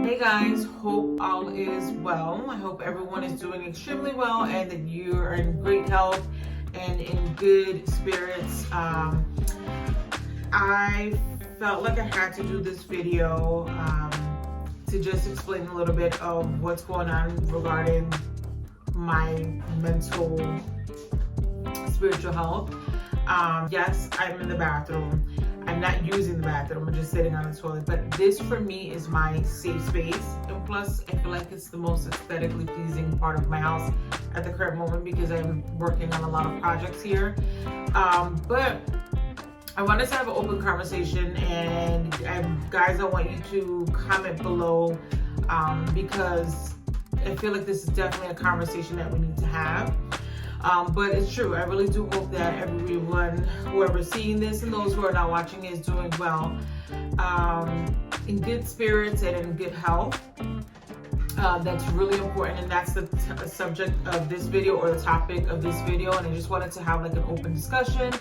Hey guys, hope all is well. I hope everyone is doing extremely well and that you are in great health and in good spirits. I felt like I had to do this video to just explain a little bit of what's going on regarding my mental, spiritual health. Yes, I'm in the bathroom. I'm not using the bathroom, I'm just sitting on the toilet. But this for me is my safe space. And plus, I feel like it's the most aesthetically pleasing part of my house at the current moment because I'm working on a lot of projects here. But I wanted to have an open conversation, and guys, I want you to comment below because I feel like this is definitely a conversation that we need to have. But it's true. I really do hope that everyone, whoever's seeing this and those who are not watching, is doing well, in good spirits and in good health. That's really important, and that's the subject of this video, or the topic of this video. And I just wanted to have like an open discussion.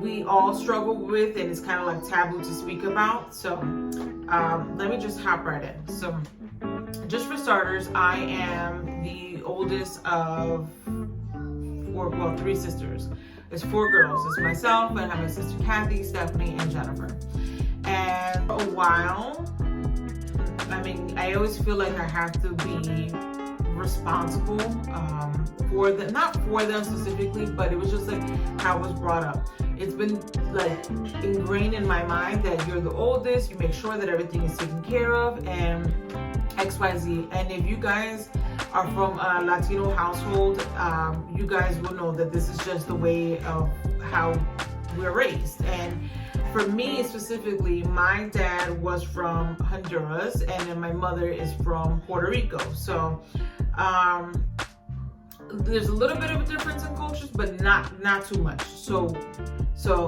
We all struggle with, and it's kind of like taboo to speak about. So let me just hop right in. So just for starters, I am the oldest of three sisters. There's four girls. It's myself, and I have my sister Kathy, Stephanie, and Jennifer. And for a while, I always feel like I have to be responsible for them, not for them specifically, but it was just like how I was brought up. It's been like ingrained in my mind that you're the oldest, you make sure that everything is taken care of, and XYZ. And if you guys are from a Latino household, you guys will know that this is just the way of how we're raised. And for me specifically, my dad was from Honduras, and then my mother is from Puerto Rico. So there's a little bit of a difference in cultures, but not too much. So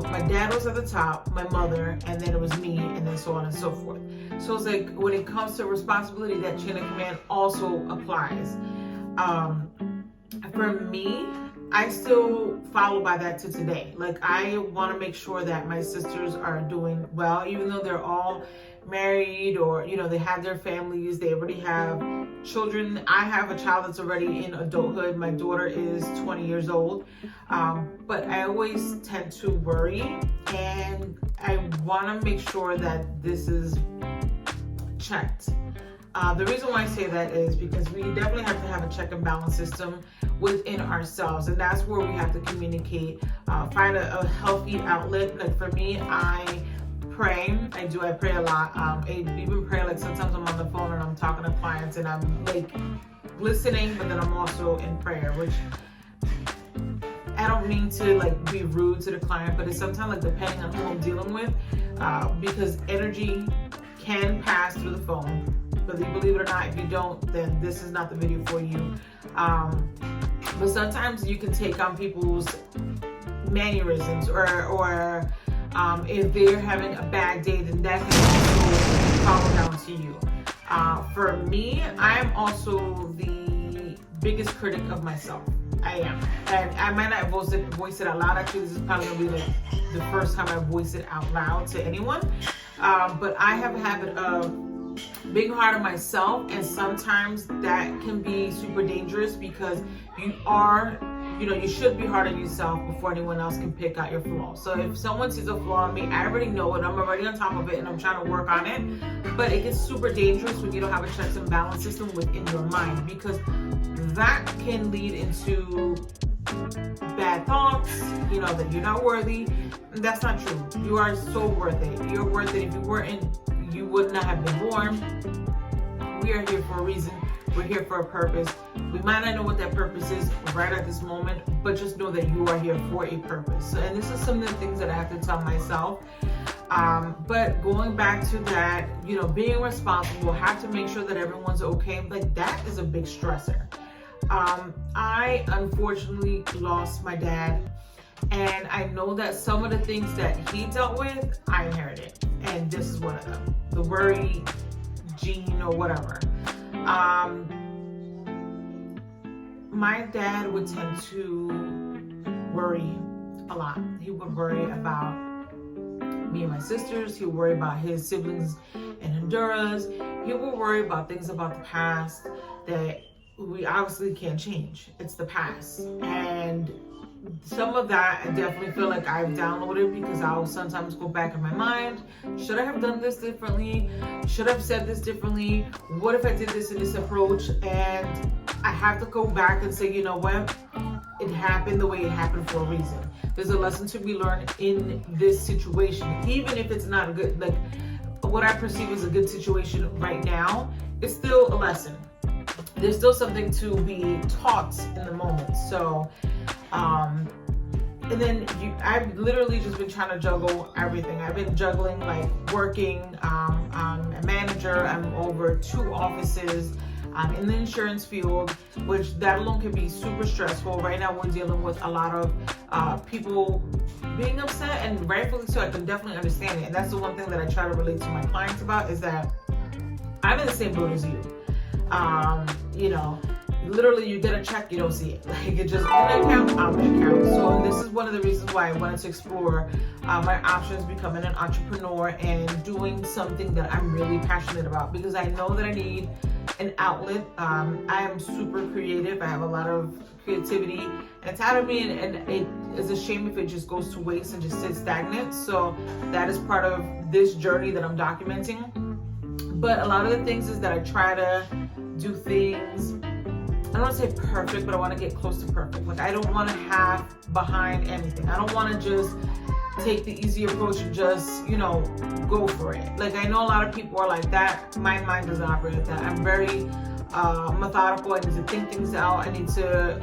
my dad was at the top, my mother, and then it was me, and then so on and so forth. So it's like when it comes to responsibility, that chain of command also applies. For me, I still follow by that to today. Like, I want to make sure that my sisters are doing well, even though they're all married, or they have their families, they already have children. I have a child that's already in adulthood. My daughter is 20 years old, but I always tend to worry, and I want to make sure that this is checked. The reason why I say that is because we definitely have to have a check and balance system within ourselves, and that's where we have to communicate, find a healthy outlet. Like for me, I pray. I pray a lot. I even pray, like sometimes I'm on the phone and I'm talking to clients and I'm like listening, but then I'm also in prayer, which I don't mean to like be rude to the client, but it's sometimes like depending on who I'm dealing with, because energy can pass through the phone. Whether you believe it or not, if you don't, then this is not the video for you. But sometimes you can take on people's mannerisms, or if they're having a bad day, then that can also follow down to you. For me, I am also the biggest critic of myself. I am. And I might not voice it out loud. Actually, this is probably going to be like the first time I voice it out loud to anyone. But I have a habit of being hard on myself, and sometimes that can be super dangerous because you should be hard on yourself before anyone else can pick out your flaws. So if someone sees a flaw in me, I already know it, I'm already on top of it, and I'm trying to work on it. But it gets super dangerous when you don't have a checks and balance system within your mind, because that can lead into bad thoughts, that you're not worthy. That's not true. You are so worth it. You're worth it. If you weren't, you would not have been born. We are here for a reason. We're here for a purpose. We might not know what that purpose is right at this moment, but just know that you are here for a purpose. And this is some of the things that I have to tell myself. But going back to that, being responsible, have to make sure that everyone's okay. Like, that is a big stressor. I unfortunately lost my dad, and I know that some of the things that he dealt with, I inherited. And this is one of them. The worry gene or whatever. My dad would tend to worry a lot. He would worry about me and my sisters. He'll worry about his siblings in Honduras. He will worry about things about the past that we obviously can't change. It's the past. And some of that I definitely feel like I've downloaded, because I'll sometimes go back in my mind. Should I have done this differently? Should I have said this differently? What if I did this in this approach? And I have to go back and say, you know what? It happened the way it happened for a reason. There's a lesson to be learned in this situation. Even if it's not a good, like what I perceive as a good situation right now, it's still a lesson. There's still something to be taught in the moment. So, and then I've literally just been trying to juggle everything. I've been juggling, like working. I'm a manager. I'm over 2 offices. I'm in the insurance field, which that alone can be super stressful. Right now, we're dealing with a lot of people being upset, and rightfully so. I can definitely understand it. And that's the one thing that I try to relate to my clients about, is that I'm in the same boat as you. You know, literally you get a check, you don't see it. Like, it just in the account, out the account. So this is one of the reasons why I wanted to explore my options, becoming an entrepreneur and doing something that I'm really passionate about, because I know that I need an outlet. I am super creative. I have a lot of creativity, and it's out of me, and it is a shame if it just goes to waste and just sits stagnant. So that is part of this journey that I'm documenting. But a lot of the things is that I try to do things, I don't want to say perfect, but I want to get close to perfect. Like, I don't want to have behind anything. I don't want to just take the easy approach and just, you know, go for it. Like, I know a lot of people are like that. My mind doesn't operate like that. I'm very methodical. I need to think things out. I need to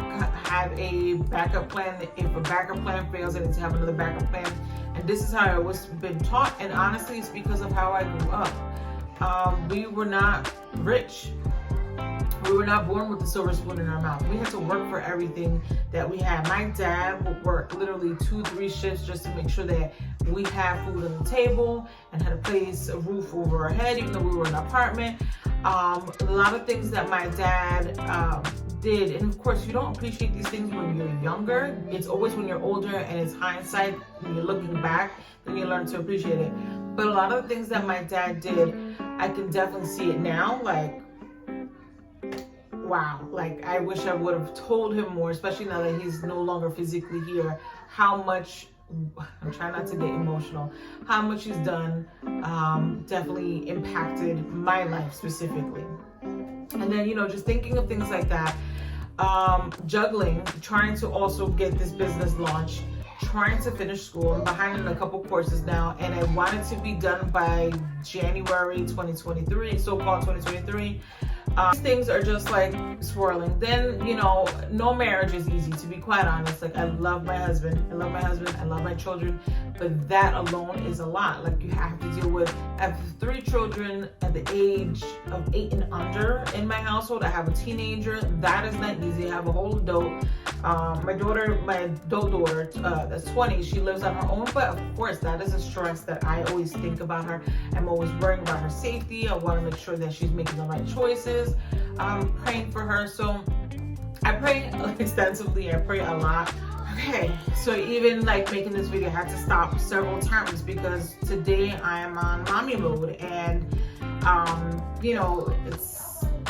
have a backup plan. If a backup plan fails, I need to have another backup plan. And this is how I was been taught. And honestly, it's because of how I grew up. We were not rich. We were not born with a silver spoon in our mouth. We had to work for everything that we had. My dad would work literally 2-3 shifts just to make sure that we had food on the table and had a roof over our head, even though we were in an apartment. A lot of things that my dad did, and of course you don't appreciate these things when you're younger. It's always when you're older and it's hindsight, when you're looking back, then you learn to appreciate it. But a lot of the things that my dad did, I can definitely see it now. Like, wow, like I wish I would have told him more, especially now that he's no longer physically here, how much, I'm trying not to get emotional, how much he's done definitely impacted my life specifically. And then, you know, just thinking of things like that, juggling, trying to also get this business launched, trying to finish school. I'm behind in a couple courses now, and I want it to be done by January 2023, so-called 2023. These things are just like swirling. Then, you know, no marriage is easy, to be quite honest. Like, I love my husband, I love my children, but that alone is a lot. Like, you have to deal with, I have 3 children at the age of 8 and under in my household. I have a teenager. That is not easy. I have a whole adult. My adult daughter, that's 20, she lives on her own, but of course that is a stress that I always think about her. I'm always worrying about her safety. I want to make sure that she's making the right choices. I'm praying for her. So I pray extensively. I pray a lot. Okay, so even like making this video, I had to stop several times because today I am on mommy mode, and you know,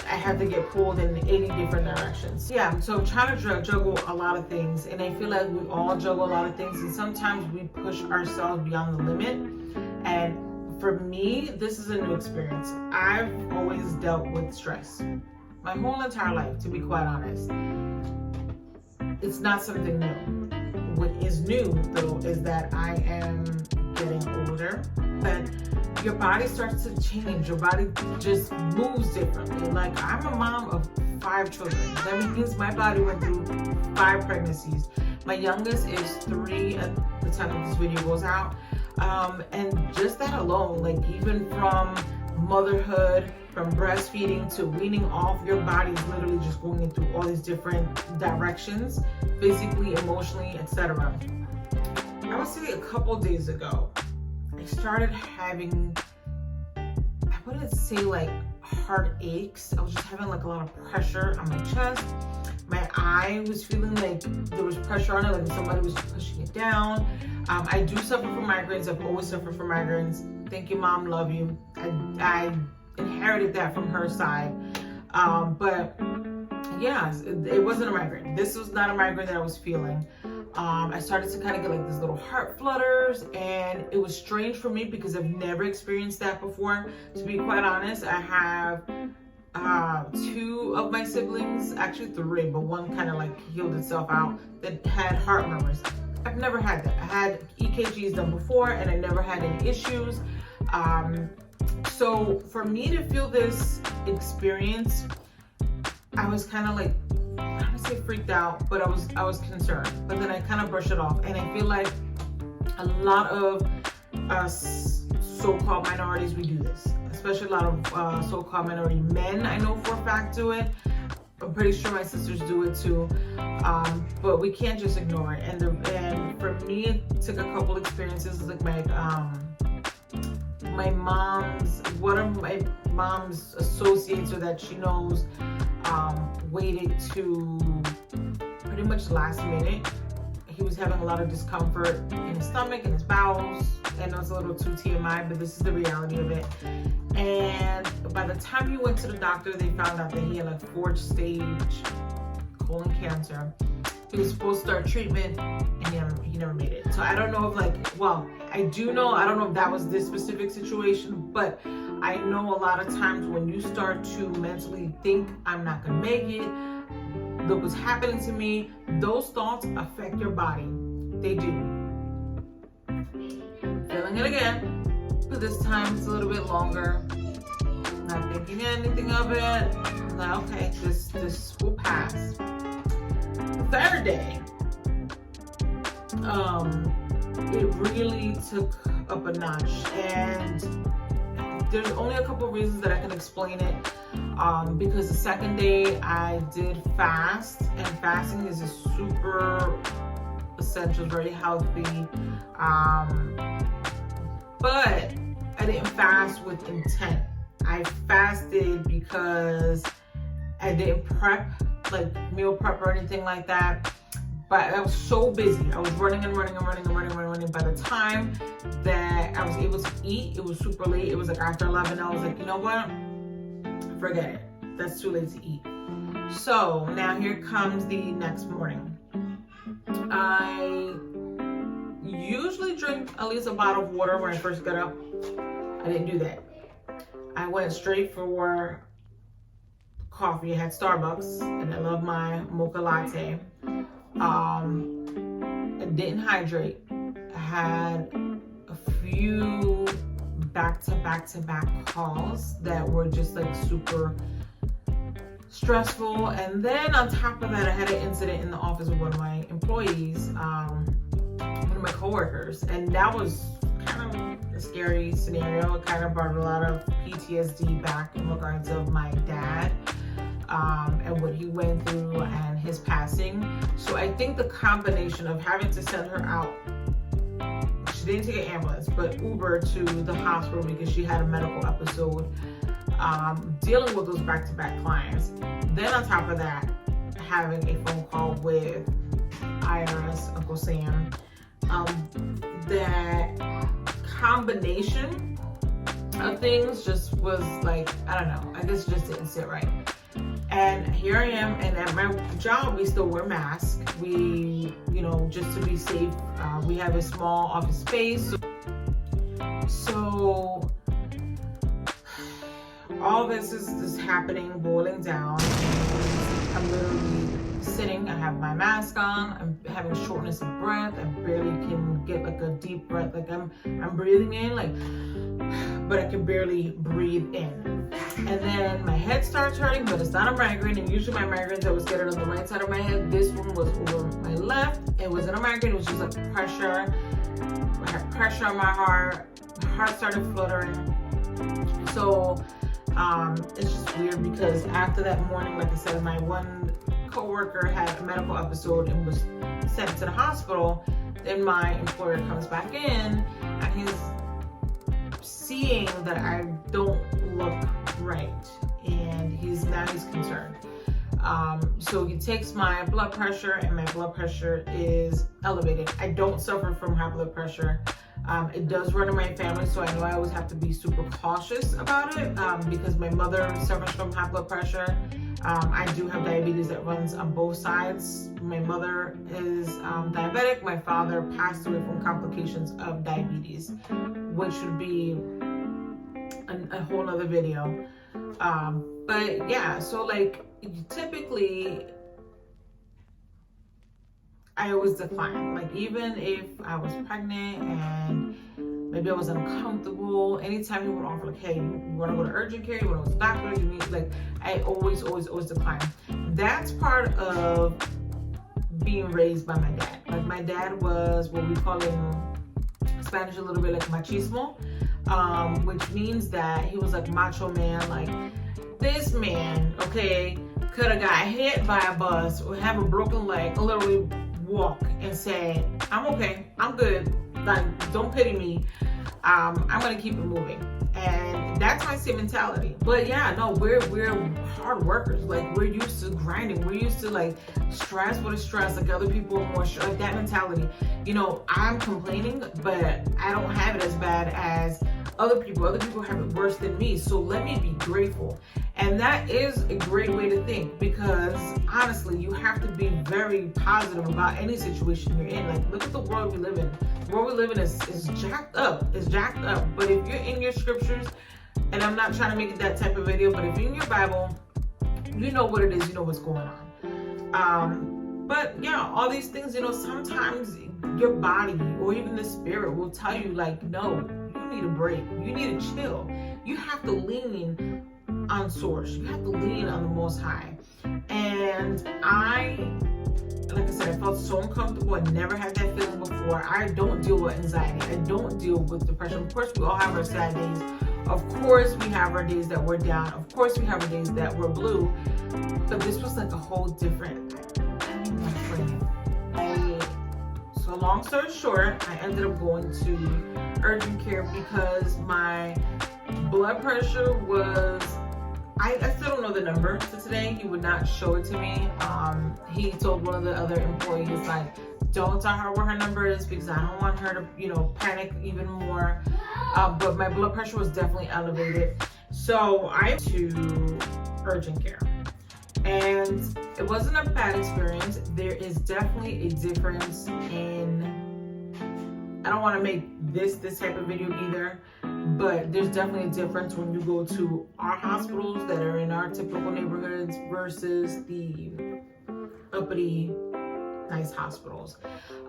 I have to get pulled in 80 different directions. Yeah, so I'm trying to juggle a lot of things, and I feel like we all juggle a lot of things, and sometimes we push ourselves beyond the limit. And for me, this is a new experience. I've always dealt with stress my whole entire life, to be quite honest. It's not something new. What is new, though, is that I am getting older, but your body starts to change. Your body just moves differently. Like, I'm a mom of 5 children. That means my body went through 5 pregnancies. My youngest is 3 at the time that this video goes out. And just that alone, like, even from motherhood, from breastfeeding to weaning off, your body is literally just going through all these different directions, physically, emotionally, etc. I would say a couple days ago, I started having, I wouldn't say like heart aches. I was just having like a lot of pressure on my chest. My I was feeling like there was pressure on it, like somebody was pushing it down. I do suffer from migraines. I've always suffered from migraines. Thank you, Mom. Love you. I inherited that from her side. But yeah, it wasn't a migraine. This was not a migraine that I was feeling. I started to kind of get like these little heart flutters, and it was strange for me because I've never experienced that before. To be quite honest, I have 2 of my siblings, actually 3, but one kind of like healed itself out, that had heart murmurs. I've never had that. I had EKGs done before and I never had any issues. So for me to feel this experience, I was kind of like, I don't want to say freaked out, but I was concerned. But then I kind of brushed it off, and I feel like a lot of us so-called minorities, we do this. Especially a lot of so-called minority men, I know for a fact, do it. I'm pretty sure my sisters do it too. But we can't just ignore it. And for me, it took a couple experiences, like one of my mom's associates, or that she knows, waited to pretty much last minute. He was having a lot of discomfort in his stomach and his bowels. I know it's a little too TMI, but this is the reality of it. And by the time he went to the doctor, they found out that he had like 4th stage colon cancer. He was supposed to start treatment, and he never made it. So I don't know if I do know, I don't know if that was this specific situation, but I know a lot of times when you start to mentally think, I'm not gonna make it, look what's happening to me, those thoughts affect your body. They do. Feeling it again, but this time it's a little bit longer. Not thinking anything of it. I'm like, okay, this will pass. The 3rd day, it really took up a notch, and there's only a couple reasons that I can explain it. Because the 2nd day I did fast, and fasting is a super essential, very healthy. But I didn't fast with intent. I fasted because I didn't prep, like meal prep or anything like that. But I was so busy. I was running. By the time that I was able to eat, it was super late. It was like after 11. I was like, you know what? Forget it. That's too late to eat. So now here comes the next morning. I usually drink at least a bottle of water when I first get up. I didn't do that. I went straight for coffee. I had Starbucks, and I love my mocha latte. I didn't hydrate. I had a few back-to-back calls that were just like super stressful. And then on top of that, I had an incident in the office with one of my employees, one of my coworkers, and that was kind of a scary scenario. It kind of brought a lot of PTSD back in regards of my dad, and what he went through and his passing. So I think the combination of having to send her out, she didn't take an ambulance, but Uber to the hospital because she had a medical episode, dealing with those back-to-back clients. Then on top of that, having a phone call with IRS, Uncle Sam, that combination of things just was like, I don't know, I guess it just didn't sit right. And here I am, and at my job, we still wear masks. We, just to be safe, we have a small office space. So all this is happening, boiling down. I'm literally sitting, I have my mask on, I'm having shortness of breath, I barely can get like a deep breath, like I'm breathing in, but I can barely breathe in. And then my head starts hurting, but it's not a migraine, and usually my migraines, I was getting on the right side of my head. This one was over my left. It wasn't a migraine, it was just like pressure. I had pressure on my heart started fluttering. So it's just weird because after that morning, like I said, my one coworker had a medical episode and was sent to the hospital. Then my employer comes back in, and he's seeing that I don't look right, and he's concerned. So he takes my blood pressure, and my blood pressure is elevated. I don't suffer from high blood pressure. It does run in my family, so I know I always have to be super cautious about it because my mother suffers from high blood pressure. I do have diabetes that runs on both sides. My mother is diabetic. My father passed away from complications of diabetes, which would be a whole nother video. But yeah, so like typically I always decline. Like even if I was pregnant and maybe I was uncomfortable, anytime he would offer like, hey, you want to go to urgent care, you want to go to the doctor, you need, like, I always decline. That's part of being raised by my dad. Like my dad was what we call in Spanish a little bit like machismo, which means that he was like macho man. Like this man, okay, could have got hit by a bus or have a broken leg, literally walk and say, I'm okay, I'm good, like don't pity me, I'm gonna keep it moving. And that's my same mentality. But yeah, no, we're hard workers. Like we're used to grinding, we're used to like stress. What is stress? Like other people are more like that mentality. You know, I'm complaining, but I don't have it as bad as other people. Other people have it worse than me. So let me be grateful. And that is a great way to think, because honestly, you have to be very positive about any situation you're in. Like look at the world we live in. The world we live in is jacked up. It's jacked up. But if you're in your scriptures, and I'm not trying to make it that type of video, but if you're in your Bible, you know what it is, you know what's going on. But yeah, all these things, you know, sometimes your body or even the spirit will tell you like, no, you need a break. You need to chill. You have to lean on source. You have to lean on the Most High. And like I said, I felt so uncomfortable. I never had that feeling before. I don't deal with anxiety. I don't deal with depression. Of course, we all have our sad days. Of course, we have our days that we're down. Of course, we have our days that we're blue. But this was like a whole different. So long story short, I ended up going to urgent care because my blood pressure was, I still don't know the number to today. He would not show it to me. He told one of the other employees, like, don't tell her what her number is because I don't want her to, you know, panic even more. But my blood pressure was definitely elevated. So I went to urgent care. And it wasn't a bad experience. There is definitely a difference in, I don't want to make this type of video either, but there's definitely a difference when you go to our hospitals that are in our typical neighborhoods versus the uppity, nice hospitals.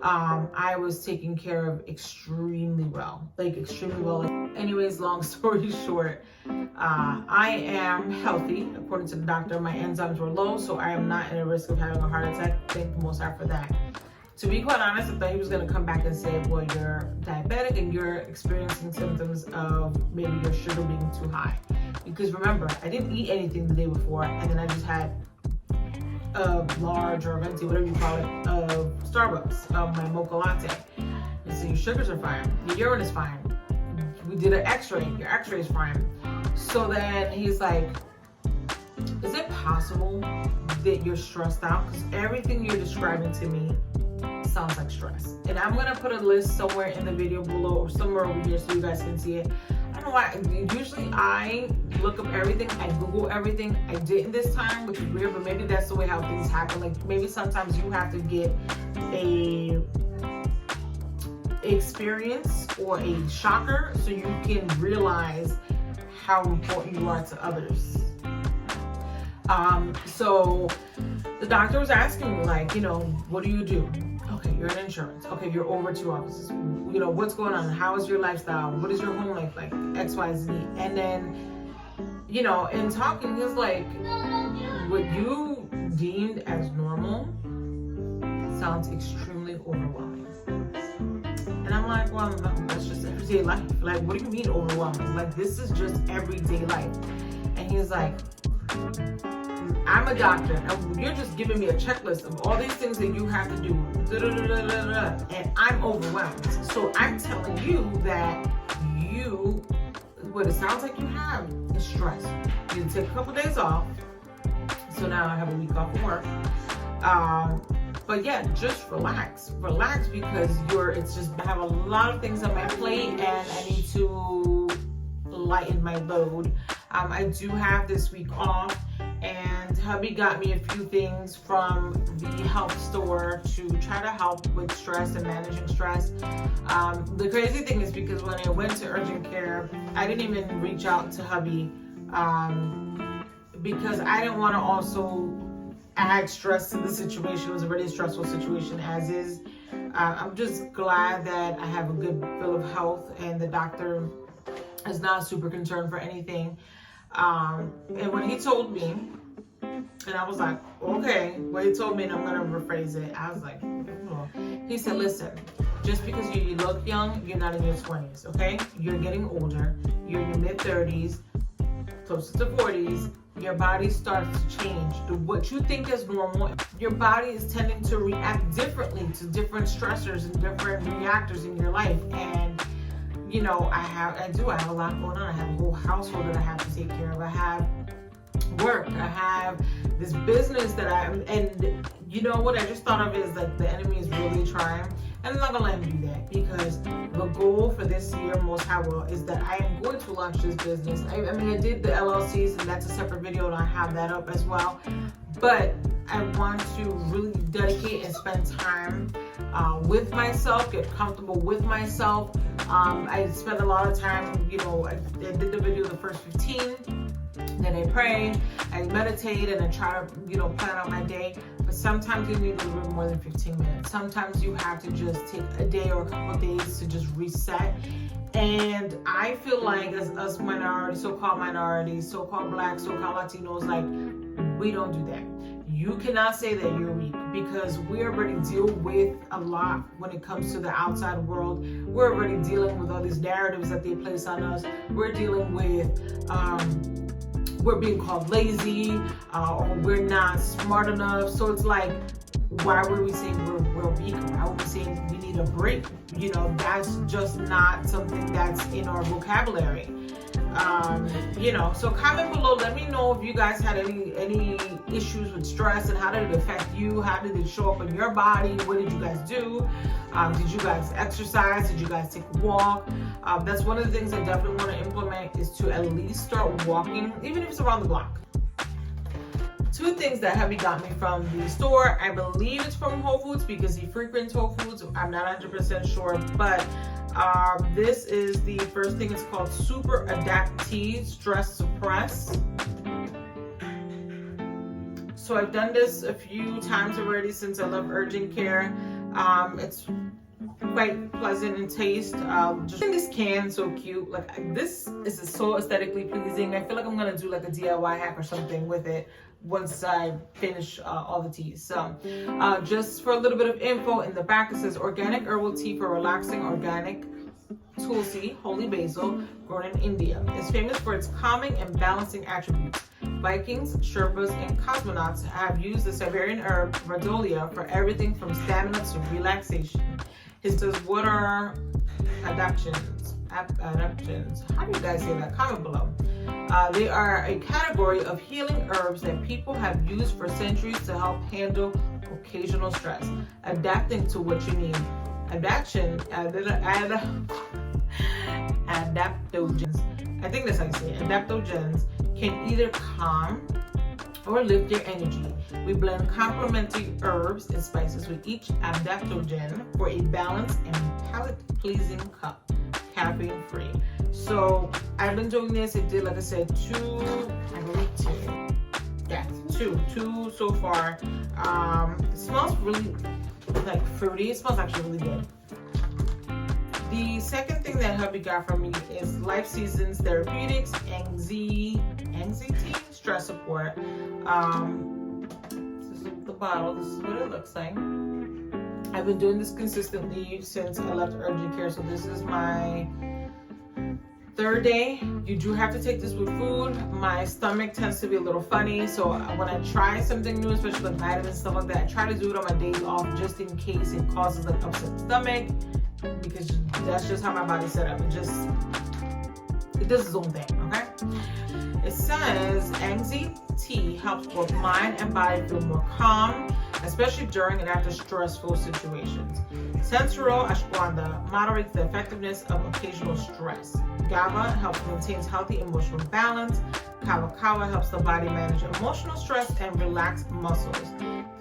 I was taken care of extremely well, like extremely well. Anyways, long story short, I am healthy. According to the doctor, my enzymes were low, so I am not at a risk of having a heart attack. Thank the Most High for that. To be quite honest, I thought he was going to come back and say, well, you're diabetic and you're experiencing symptoms of maybe your sugar being too high. Because remember, I didn't eat anything the day before, and then I just had a large or venti, whatever you call it, of Starbucks, my mocha latte. And so your sugars are fine, your urine is fine. We did an x-ray, your x-ray is fine. So then he's like, is it possible that you're stressed out? Because everything you're describing to me sounds like stress. And I'm gonna put a list somewhere in the video below or somewhere over here so you guys can see it. I don't know why, usually I look up everything, I Google everything. I didn't this time, which is weird, but maybe that's the way how things happen. Like maybe sometimes you have to get a experience or a shocker so you can realize how important you are to others. So the doctor was asking me, like, you know, what do you do? Okay, you're in insurance. Okay, you're over 2 offices. You know, what's going on? How is your lifestyle? What is your home life like? X, Y, Z. And then, you know, in talking, he's like, what you deemed as normal sounds extremely overwhelming. And I'm like, well, that's just everyday life. Like, what do you mean overwhelming? Like, this is just everyday life. And he's like, I'm a doctor, and you're just giving me a checklist of all these things that you have to do, and I'm overwhelmed. So I'm telling you that what it sounds like you have is stress. You need to take a couple days off, So now I have a week off of work. But yeah, just relax because it's just, I have a lot of things on my plate and I need to lighten my load. I do have this week off, and hubby got me a few things from the health store to try to help with stress and managing stress. The crazy thing is, because when I went to urgent care, I didn't even reach out to hubby because I didn't want to also add stress to the situation. It was a really stressful situation as is. I'm just glad that I have a good bill of health and the doctor is not super concerned for anything. And when he told me, and I was like, okay, when he told me, and I'm going to rephrase it, I was like, oh. He said, listen, just because you look young, you're not in your 20s, okay? You're getting older. You're in your mid-30s, closer to 40s. Your body starts to change. What you think is normal, your body is tending to react differently to different stressors and different reactors in your life. And you know, I have a lot going on. I have a whole household that I have to take care of. I have work. I have this business and you know what I just thought of is like the enemy is really trying. And I'm not gonna let him do that, because the goal for this year, most high will, is that I am going to launch this business. I mean, I did the LLCs, and that's a separate video, and I have that up as well. But I want to really dedicate and spend time with myself, get comfortable with myself. I spend a lot of time, you know, I did the video the first 15. Then I pray, I meditate, and I try to, you know, plan out my day. But sometimes you need a little bit more than 15 minutes. Sometimes you have to just take a day or a couple of days to just reset. And I feel like as us minorities, so-called minorities, so-called Black, so-called Latinos, like, we don't do that. You cannot say that you're weak, because we already deal with a lot when it comes to the outside world. We're already dealing with all these narratives that they place on us. We're dealing with we're being called lazy, or we're not smart enough. So it's like, why were we saying we're weak? Why were we saying we need a break? You know, that's just not something that's in our vocabulary. You know, so comment below. Let me know if you guys had any issues with stress, and how did it affect you? How did it show up in your body? What did you guys do? Did you guys exercise? Did you guys take a walk? That's one of the things I definitely want to implement, is to at least start walking, even if it's around the block. Two things that hubby got me from the store. I believe it's from Whole Foods, because he frequents Whole Foods. I'm not 100% sure, but this is the first thing. It's called Super Adapt Tea Stress Suppress. So I've done this a few times already since I left urgent care. It's quite pleasant in taste. Just in this can, so cute. Like, this is so aesthetically pleasing. I feel like I'm gonna do like a DIY hack or something with it once I finish all the teas. So just for a little bit of info, in the back it says organic herbal tea for relaxing, organic tulsi, holy basil, grown in India. It's famous for its calming and balancing attributes. Vikings, Sherpas, and cosmonauts have used the Siberian herb Rhodolia for everything from stamina to relaxation. It says, what are adaptions? How do you guys say that? Comment below. They are a category of healing herbs that people have used for centuries to help handle occasional stress, adapting to what you need. Adaptogens, I think that's how you say it. Adaptogens can either calm or lift your energy. We blend complementary herbs and spices with each adaptogen for a balanced and palate-pleasing cup, caffeine-free. So I've been doing this. It did, like I said, two so far. It smells really like fruity. It smells actually really good. The second thing that hubby got from me is Life Seasons Therapeutics Anxiety Stress Support. This is the bottle. This is what it looks like. I've been doing this consistently since I left urgent care, so this is my third day. You do have to take this with food. My stomach tends to be a little funny, so when I try something new, especially like vitamins, stuff like that, I try to do it on my days off just in case it causes like upset stomach, because that's just how my body's set up. It does its own thing, okay? It says MZT helps both mind and body feel more calm, especially during and after stressful situations. Central ashwagandha moderates the effectiveness of occasional stress. GABA helps maintain healthy emotional balance. Kawa Kawa helps the body manage emotional stress and relax muscles.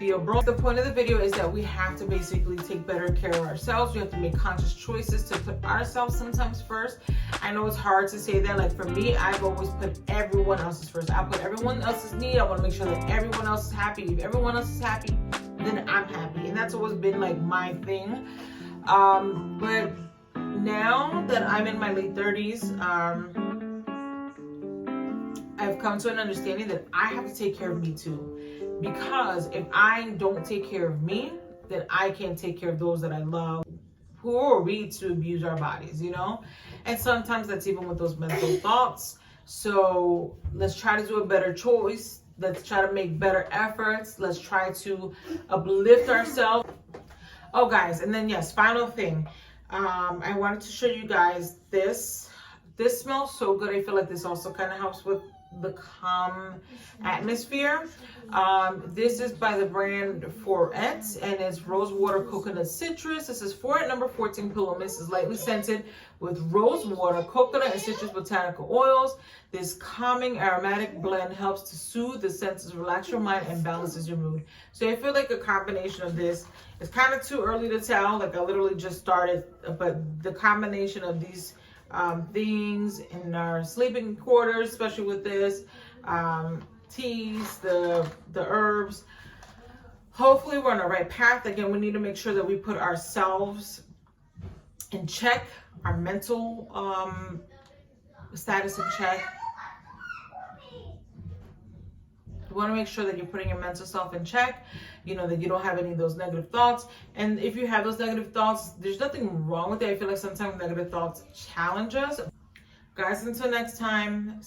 The point of the video is that we have to basically take better care of ourselves. We have to make conscious choices to put ourselves sometimes first. I know it's hard to say that. Like for me, I've always put everyone else's first. I put everyone else's need. I want to make sure that everyone else is happy. If everyone else is happy, then I'm happy. And that's always been like my thing. But now that I'm in my late 30s, I've come to an understanding that I have to take care of me too. Because if I don't take care of me, then I can't take care of those that I love. Who are we to abuse our bodies, you know? And sometimes that's even with those mental thoughts. So let's try to do a better choice. Let's try to make better efforts. Let's try to uplift ourselves. Oh, guys, and then yes, final thing. I wanted to show you guys this. This smells so good. I feel like this also kind of helps with the calm atmosphere. This is by the brand Foret, and it's rose water coconut citrus. This is Foret number 14 pillow mist. Is lightly scented with rose water, coconut, and citrus botanical oils. This calming aromatic blend helps to soothe the senses, relax your mind, and balances your mood. So I feel like a combination of this. It's kind of too early to tell. Like I literally just started, but the combination of these things in our sleeping quarters, especially with this, teas, the herbs. Hopefully we're on the right path. Again, we need to make sure that we put ourselves in check, our mental status in check. You want to make sure that you're putting your mental self in check, you know, that you don't have any of those negative thoughts. And if you have those negative thoughts, there's nothing wrong with it. I feel like sometimes negative thoughts challenge us. Guys, until next time,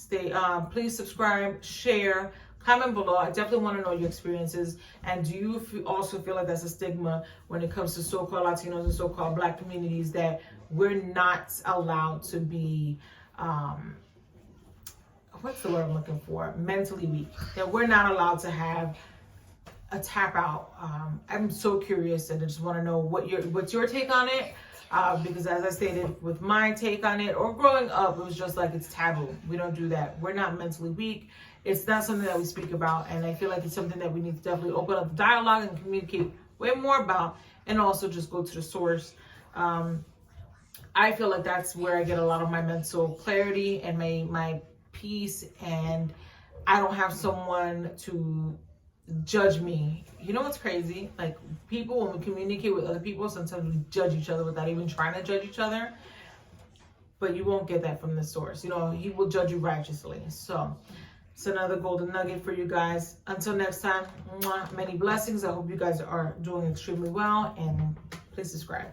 please subscribe, share, comment below. I definitely want to know your experiences. And do you also feel like that's a stigma when it comes to so-called Latinos and so-called Black communities, that we're not allowed to be what's the word I'm looking for? Mentally weak. That we're not allowed to have a tap out. I'm so curious, and I just want to know what's your take on it. Because as I stated, with my take on it, or growing up, it was just like it's taboo. We don't do that. We're not mentally weak. It's not something that we speak about, and I feel like it's something that we need to definitely open up the dialogue and communicate way more about, and also just go to the source. I feel like that's where I get a lot of my mental clarity and my peace, and I don't have someone to judge me. You know what's crazy? Like, people, when we communicate with other people, sometimes we judge each other without even trying to judge each other. But you won't get that from the source. You know, he will judge you righteously. So it's another golden nugget for you guys. Until next time, many blessings. I hope you guys are doing extremely well, and please subscribe.